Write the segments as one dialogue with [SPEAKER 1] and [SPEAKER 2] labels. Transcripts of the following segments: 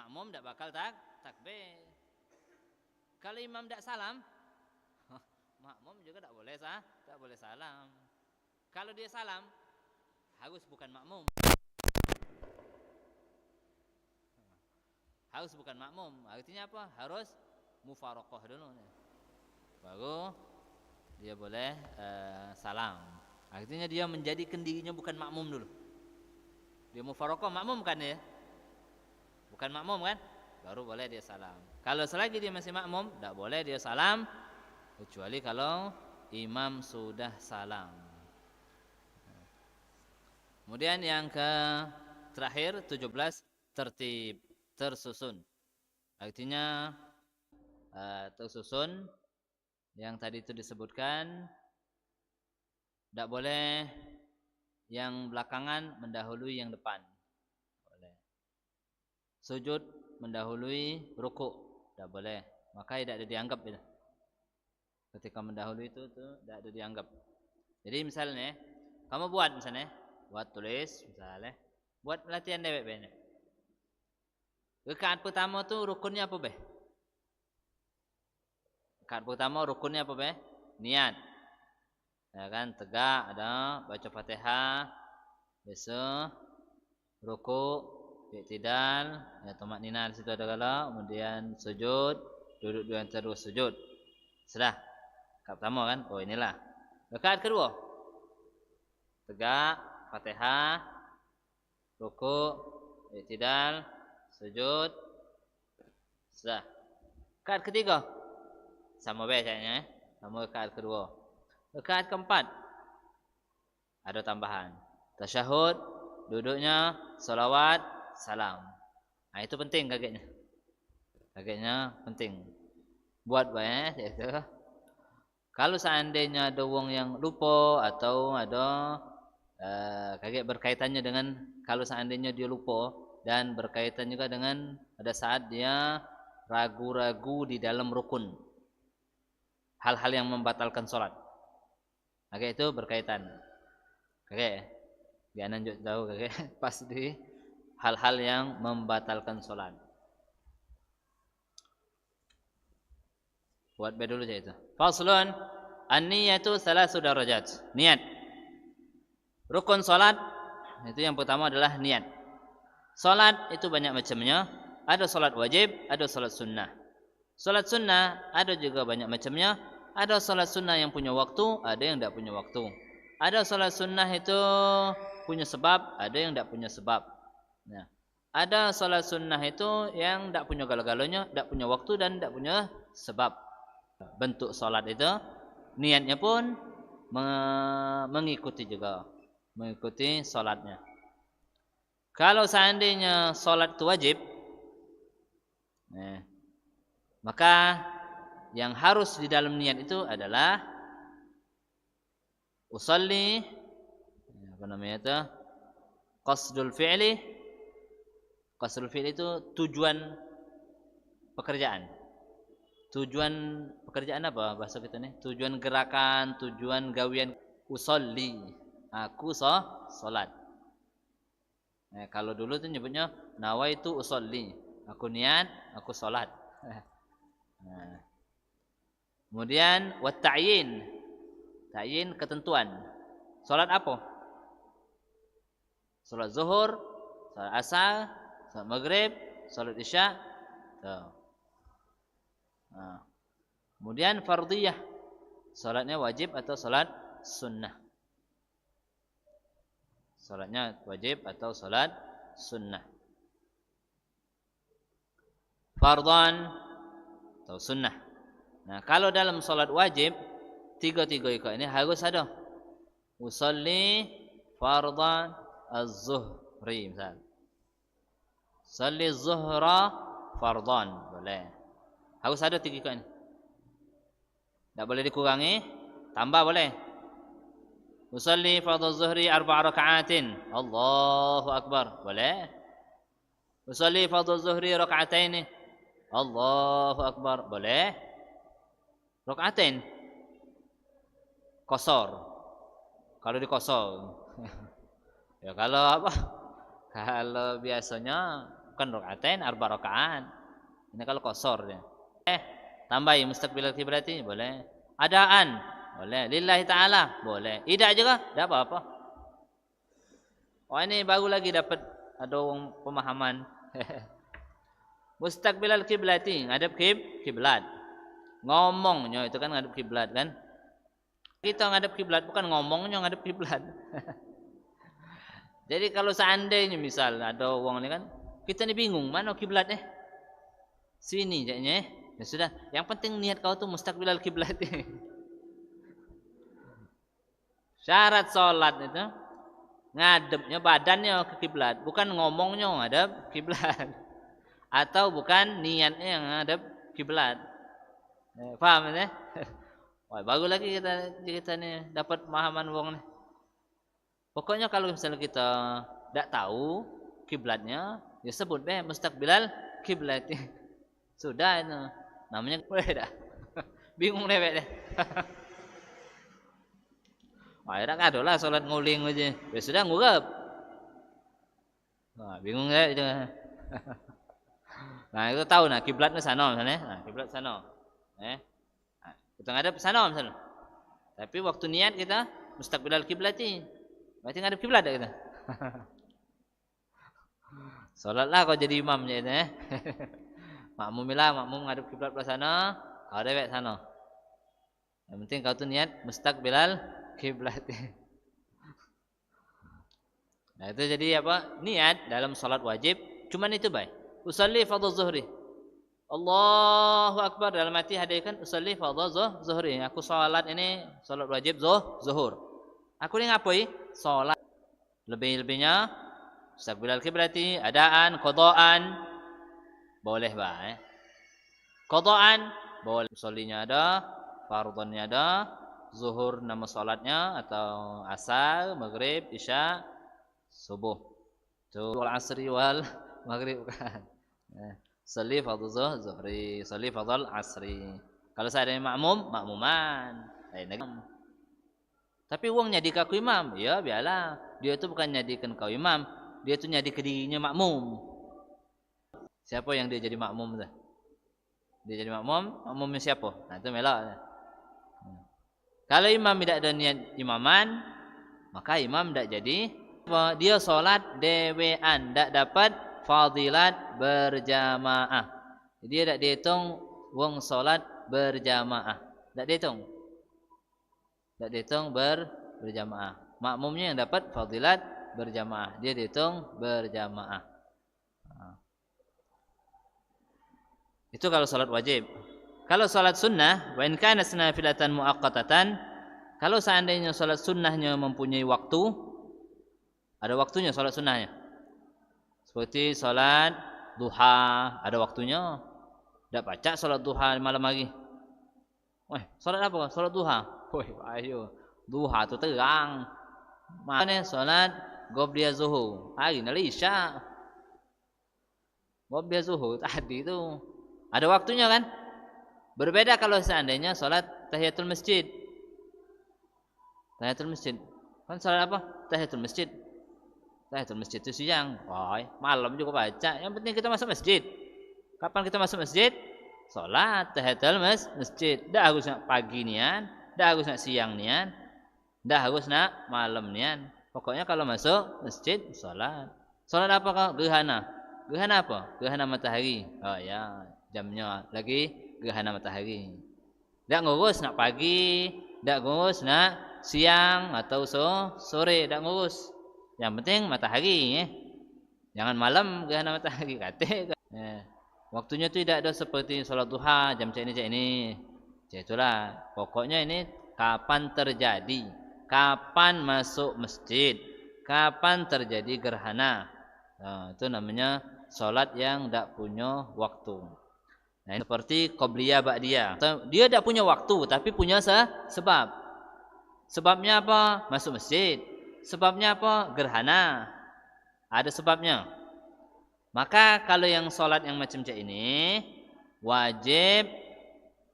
[SPEAKER 1] makmum tidak bakal takbir. Kalau imam tidak salam, makmum juga tak boleh salam. Kalau dia salam, harus bukan makmum. Harus bukan makmum. Artinya apa? Harus mufaraqah dulu. Baru dia boleh salam. Artinya dia menjadikan dirinya bukan makmum dulu. Dia mufaraqah, makmum kan ya? Bukan makmum kan? Baru boleh dia salam. Kalau selagi dia masih makmum, tak boleh dia salam, kecuali kalau imam sudah salam. Kemudian yang terakhir 17, tertib, tersusun. Artinya tersusun yang tadi itu disebutkan, tidak boleh yang belakangan mendahului yang depan. Boleh. Sujud mendahului rukuk, tidak boleh. Maka tidak ada dianggap itu. Ketika mendahului itu tidak ada dianggap. Jadi misalnya kamu buat tulis misalnya, buat latihan dewek bener. Rakaat pertama tuh rukunnya apa be? Rakaat pertama rukunnya apa be? Niat. Ya kan, tegak, ada baca Fatihah, biasa rukuk, i'tidal, ya tumakninah di situ ada kala, kemudian sujud, duduk di antara dua sujud. Sudah. Rakaat pertama kan? Oh inilah. Rakaat kedua. Tegak, Fatihah, rukuk, i'tidal, sujud. Sudah. Rakaat ketiga. Sama bacanya, sama rakaat kedua. Rakaat keempat ada tambahan. Tasyahud, duduknya, salawat, salam. Nah, itu penting kagetnya. Kagetnya penting. Buat banyak itu. Kalau seandainya ada wong yang lupa atau ada kaget berkaitannya dengan kalau seandainya dia lupa dan berkaitan juga dengan pada saat dia ragu-ragu di dalam rukun. Hal-hal yang membatalkan sholat. Oke, itu berkaitan. Oke, biar nanti tahu oke, pas di hal-hal yang membatalkan sholat. Buat dulu saja itu. Faslun, an-niyatu thalathatu darajat. Niat. Rukun sholat itu yang pertama adalah niat. Sholat itu banyak macamnya. Ada sholat wajib, ada sholat sunnah. Sholat sunnah ada juga banyak macamnya. Ada sholat sunnah yang punya waktu, ada yang tidak punya waktu. Ada sholat sunnah itu punya sebab, ada yang tidak punya sebab. Nah, ada sholat sunnah itu yang tidak punya gala-galanya, tidak punya waktu dan tidak punya sebab. Bentuk sholat itu, niatnya pun mengikuti juga, mengikuti sholatnya. Kalau seandainya sholat itu wajib, maka yang harus di dalam niat itu adalah usalli, apa namanya itu? Qasdul fi'li. Qasdul fi'li itu tujuan pekerjaan. Tujuan pekerjaan apa bahasa kita nih? Tujuan gerakan, tujuan gawian. Usalli, aku salat. Nah, kalau dulu tuh nyebutnya nawaitu usalli. Aku niat, aku salat. Nah. Kemudian wat ta'yin. Ta'yin ketentuan. Salat apa? Salat zuhur, salat asar, salat maghrib, salat isya. Tuh. Nah. Kemudian fardhiyah. Salatnya wajib atau salat sunnah. Salatnya wajib atau salat sunnah. Fardhan atau sunnah. Nah, kalau dalam salat wajib tiga-tiga ini harus ada. Usalli fardhan az-zuhri misal. Salli az-zuhra fardhan, boleh. Harus ada tiga ini. Tak boleh dikurangi, tambah boleh. Usalli fardhu az-zuhri 4 raka'atin. Allahu akbar, boleh. Usalli fardhu az-zuhri raka'atain. Allahu akbar, boleh. Raka'atain qasar. Kalau dikosor. Ya kalau apa? Kalau biasanya bukan rakaatain, arba rakaat. Ini kalau qasar dia. Tambahi mustaqbilal kiblati boleh. Adaan boleh. Lillahi taala boleh. Tidak juga enggak apa-apa. Oh ini baru lagi dapat ada orang pemahaman. Mustaqbilal kiblati, ngadep kiblat. Ngomongnya itu kan ngadep kiblat kan? Kita ngadep kiblat bukan ngomongnya ngadep kiblat. Jadi kalau seandainya misal ada orang ni kan, kita ni bingung mana kiblat sini jadinya. Ya sudah, yang penting niat kau tu mustaqbilal kiblat. Syarat solat itu ngadepnya badannya ke kiblat, bukan ngomongnya ngadep kiblat. Atau bukan niatnya yang ngadep kiblat. Faham ya? Wah, bagus lagi kita ni dapat pemahaman wong ni. Pokoknya kalau misalnya kita tidak tahu kiblatnya, ya sebut mustaqbilal kiblat. Sudah itu. Namanya boleh dah. Bingung deh. Wah, dak adolah salat nguling aja. Ya sudah ngurep. Nah, bingung deh itu. Nah, itu tahu nah kiblatnya sana misalnya. Nah, kiblat sana. Nah, kita ngadep sana misalnya. Tapi waktu niat kita mustaqbilal kiblati. Berarti ngadep kiblat dah kita. Salatlah kau jadi imam je Makmumilah, makmum ngadep kiblat belah sana, kau dewek sana. Yang penting kau tu niat mustaqbilal kiblat. Nah, itu jadi apa? Niat dalam salat wajib cuman itu baik. Usalli fardhu zuhri. Allahu akbar dalam hati hadirkan usalli fardhu zuhri. Aku salat ini salat wajib zuhur. Aku ni ngapoi? Salat. Lebih-lebihnya mustaqbilal kiblati, adaan, qadaan boleh bah. Qadaan boleh, solinya ada, fardhannya ada, zuhur nama salatnya atau asar, maghrib, isya, subuh. Tu wal asri wal maghrib kan. Sholli fardhu zuhri, sholli fardhu asri. Kalau saya ada makmum, makmuman. Tapi wong nyadi aku imam, ya biarlah. Dia itu bukan nyadikan kau imam, dia itu nyadi ke dirinya makmum. Siapa yang dia jadi makmum tu? Dia jadi makmum, makmumnya siapa? Nah, itu melak. Kalau imam tidak ada niat imaman, maka imam tidak jadi. Dia solat dewean, tidak dapat fadilat berjamaah. Dia tidak dihitung wong solat berjamaah. Tidak dihitung. Tidak dihitung berjamaah. Makmumnya yang dapat fadilat berjamaah. Dia dihitung berjamaah. Itu kalau salat wajib. Kalau salat sunnah, wa in kana nafilatan muaqqatatan, kalau seandainya salat sunnahnya mempunyai waktu, ada waktunya salat sunnahnya. Seperti salat duha, ada waktunya. Tidak baca salat duha malam hari. Wah, salat apa? Salat duha. Woi, ayo. Duha tu terang. Mana salat qobliyah zuhur? Hari ni isya. Qobliyah zuhur tadi tu. Ada waktunya kan? Berbeda kalau seandainya salat tahiyatul masjid. Tahiyatul masjid. Kan salat apa? Tahiyatul masjid. Tahiyatul masjid itu siang. Wah, malam juga baca. Yang penting kita masuk masjid. Kapan kita masuk masjid? Salat tahiyatul masjid. Dah harus nak pagi nian, dah harus nak siang nian, dah harus nak malam nian. Pokoknya kalau masuk masjid salat. Salat apa kau? Gerhana. Gerhana apa? Gerhana matahari. Oh ya. Jamnya lagi gerhana matahari. Tak ngurus nak pagi, tak ngurus nak siang atau sore, tak ngurus. Yang penting matahari. Jangan malam gerhana matahari kata. Waktunya tu tidak ada seperti salat duha jam cak ini. Itulah. Pokoknya ini kapan terjadi, kapan masuk masjid, kapan terjadi gerhana. Itu namanya salat yang tak punya waktu. Nah, seperti qobliyah ba'diyah. Dia tidak punya waktu tapi punya sebab. Sebabnya apa? Masuk masjid. Sebabnya apa? Gerhana. Ada sebabnya. Maka kalau yang salat yang macam ini wajib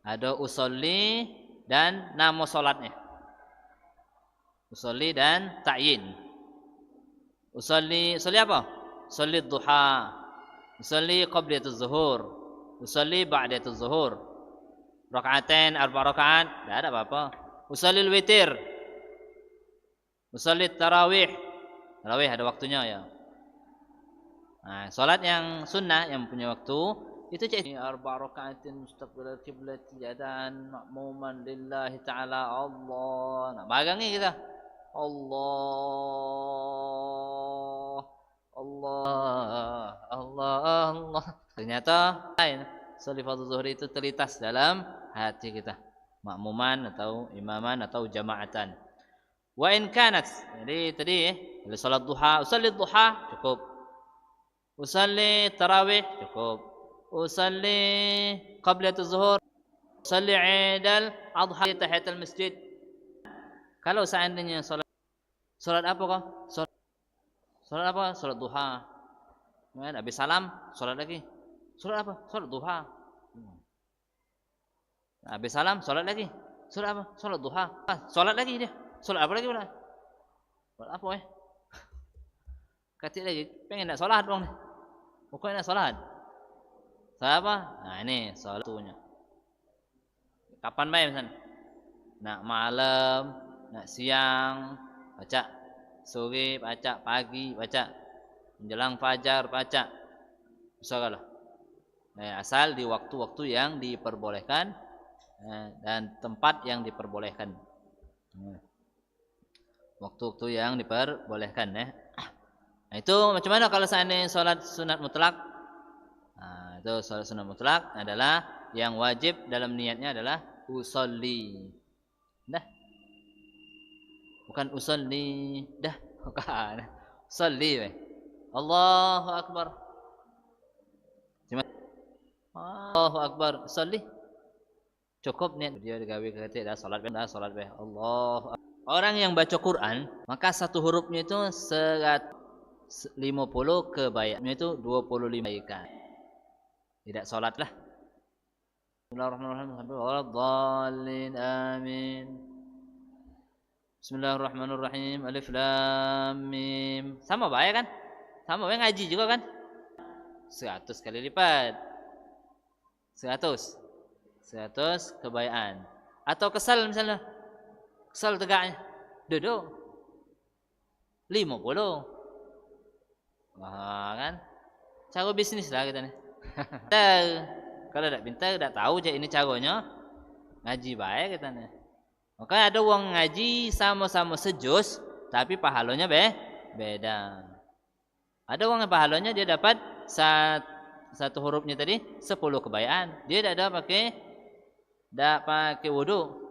[SPEAKER 1] ada usolli dan nama salatnya. Usolli dan ta'yin. Usolli apa? Salat duha. usalli qabliyatuz zuhur, usalli ba'diyatuz zuhur, rakaatain, 4 rakaat, tidak ada apa-apa. Usallil witir, usalli tarawih, tarawih ada waktunya ya. Nah, salat yang sunnah yang punya waktu itu cek 4 rakaatin mustaqbilal qiblat jadan makmuman lillahi taala Allah. Nah, bagangnya kita Allah Allah Allah Allah. Ternyata lain. Salat fardhu zuhur itu terlintas dalam hati kita. Makmuman atau imaman atau jamaatan. Wa in kanat. Jadi tadi salat duha, usalli duha cukup. Usalli tarawih cukup. Usalli qabliyatuz zuhur. Usalli 'idal adha tahiyatul masjid. Kalau seandainya salat apa kok? Salat apa? Salat duha. Kemudian habis salam, salat lagi. Salat apa? Salat duha. Habis salam, salat lagi. Salat apa? Salat duha. Salat lagi dia. Salat apa lagi pula? Salat apa Katik lagi, pengen nak salat dong. Pokoknya nak salat. Salat apa? Nah ini salat tuanya. Kapan baik misalnya? Nak malam, nak siang, baca. Sore baca, pagi baca. Menjelang fajar baca. Bisa kalau. Asal di waktu-waktu yang diperbolehkan dan tempat yang diperbolehkan. Waktu-waktu yang diperbolehkan ya. Nah, itu macam mana kalau seandainya salat sunat mutlak? Nah, itu salat sunat mutlak adalah yang wajib dalam niatnya adalah usolli. Dah. Bukan usolli, dah. Bukan. Usolli. Allahu akbar. Cuma Allahu akbar, usolli. Cukup niat dia digawe ketik dah salat beh. Allahu akbar. Orang yang baca Quran, maka satu hurufnya itu 50 kebaikannya itu 25 kebaikan. Tidak salatlah. Bismillahirrahmanirrahim. Waladdallin amin. Bismillahirrahmanirrahim. Alif lam mim. Sama baik kan? Sama baik ngaji juga kan? 100 kali lipat. 100 kebaikan. Atau kesal misalnya. Kesal tegaknya. Duduk. 50. Wah kan? Cara bisnis lah kita nih. Kalau tak pintar, tak tahu je ini caranya. Ngaji baik kita nih. Maka ada orang ngaji sama-sama sejus, tapi pahalanya beda. Ada orang yang pahalanya dia dapat satu hurufnya tadi 10 kebaikan. Dia tak pakai wudu.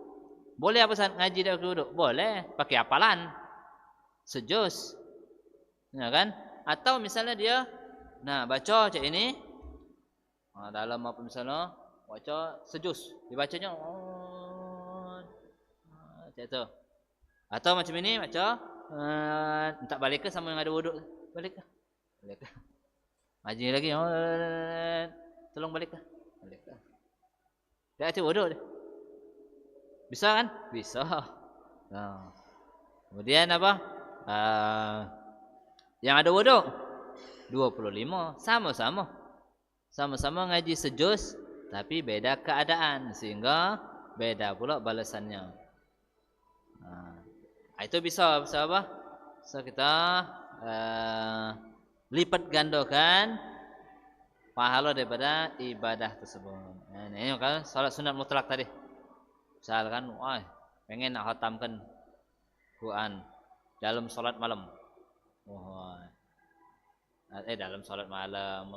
[SPEAKER 1] Boleh apa saat ngaji tak pakai wudu? Boleh, pakai hafalan. Sejus. Ya kan? Atau misalnya dia baca cak ini dalam apa misalnya baca sejus, dibacanya cak itu. Atau macam ini baca tak balik ke sama yang ada wudu. Balik ke. Ngaji lagi. Tolong balik ke. Dia ada wudu dia. Bisa kan? Bisa. Nah. Kemudian apa? Yang ada wudu 25 sama-sama ngaji sejus tapi beda keadaan sehingga beda pula balasannya. Nah, itu bisa apa? So kita lipat gandakan pahala daripada ibadah tersebut. Nah, ini kan salat sunat mutlak tadi. Misalkan, pengen nak khatamkan Quran dalam salat malam. Dalam salat malam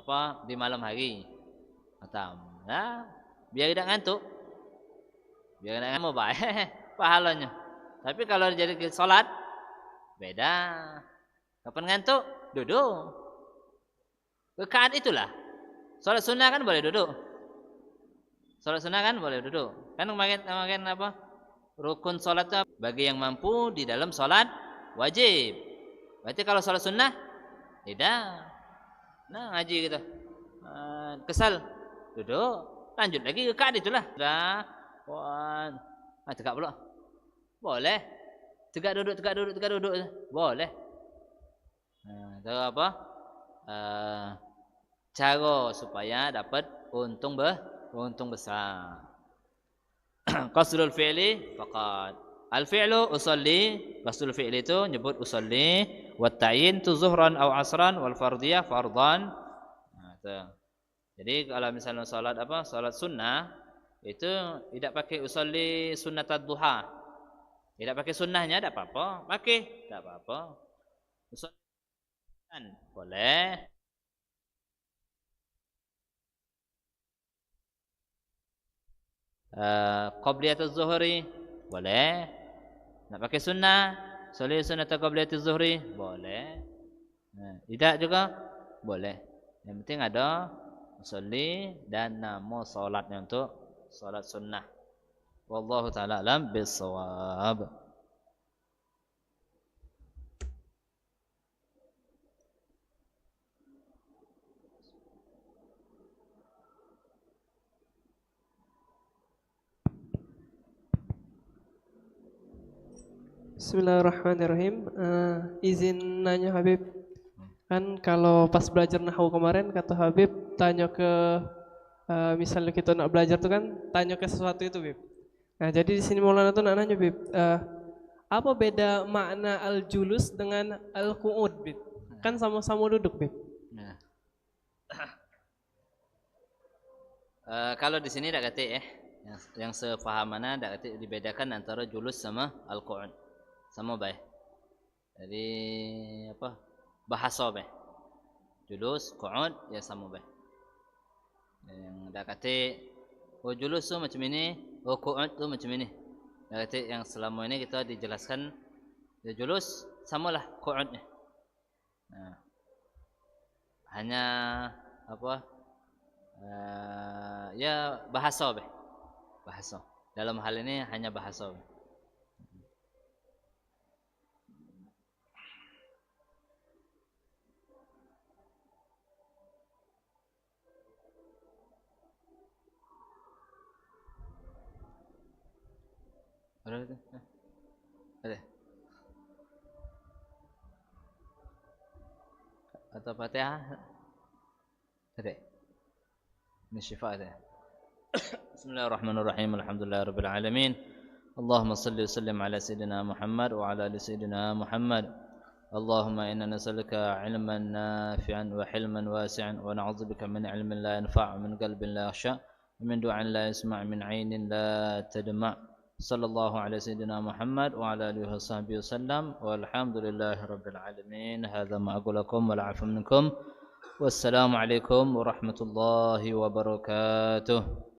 [SPEAKER 1] di malam hari khatam. Nah, biar tidak ngantuk. Biar tidak ngantuk baik pahalanya. Tapi kalau jadi salat beda. Kapan ngantuk? Duduk. Rakaat itulah. Salat sunnah kan boleh duduk. Salat sunnah kan boleh duduk. Kan kemarin apa? Rukun salatnya bagi yang mampu di dalam salat wajib. Berarti kalau salat sunnah tidak. Nah, ngaji kita. Kesal. Duduk. Lanjut lagi rakaat itulah. Dah. Tegak pula. Boleh. Tegak duduk. Boleh. Tahu apa? cara supaya dapat untung besar. Qasdul fi'li faqat. Al-fi'lu usalli, qasdul fi'li itu nyebut usalli, wat ta'yin tu zuhran aw asran wal fardhiyah fardhan. Nah, itu. Jadi kalau misalnya salat Salat sunnah itu tidak pakai usalli sunnatad duha. Tidak pakai sunnahnya tidak apa-apa, pakai tidak apa-apa. Usalli boleh. Qabliyatuz zuhri boleh. Nak pakai sunnah, solat sunnah qabliyatuz zuhri boleh. Nah, tidak juga boleh. Yang penting ada usolli dan nama solatnya untuk solat sunnah. Wallahu taala alam bisawab.
[SPEAKER 2] Bismillahirrahmanirrahim. Izin nanya Habib, kan kalau pas belajar nahwu kemarin kata Habib tanya ke misalnya kita nak belajar tuh kan tanya ke sesuatu itu Habib. Nah jadi di sini Maulana tuh nak nanya Habib, apa beda makna al-julus dengan al-qu'ud Habib? Kan sama-sama duduk Habib.
[SPEAKER 1] Nah. Kalau di sini tak kata yang sefahamana tak kata dibedakan antara julus sama al-qu'ud. Sama baik. Jadi bahasa baik. Julus, qu'ud ya sama baik. Yang dah kata julus tu macam ini, qu'ud tu macam ini. Dah kata yang selama ini kita dijelaskan julus samalah qu'ud ni. Nah. Hanya ya bahasa baik. Bahasa. Dalam hal ini hanya bahasa baik. Ada. Atau Fatihah? Ada. Ini syifa ada. Bismillahirrahmanirrahim. Alhamdulillahirabbil alamin. Allahumma salli wa sallim ala sayyidina Muhammad wa ala ali sayyidina Muhammad. Allahumma inna nas'aluka 'ilman nafi'an wa hilman wasi'an wa na'udzubika min 'ilmin la yanfa' wa min qalbin la yakhsha' wa min du'an la yasma' min 'ainin la tadma'. Sallallahu ala sayyidina Muhammad wa ala alihi washabbihi wasallam walhamdulillahi rabbil alamin. Hadza ma aqulu lakum wal 'afwu minkum. Wassalamu alaikum warahmatullahi wabarakatuh.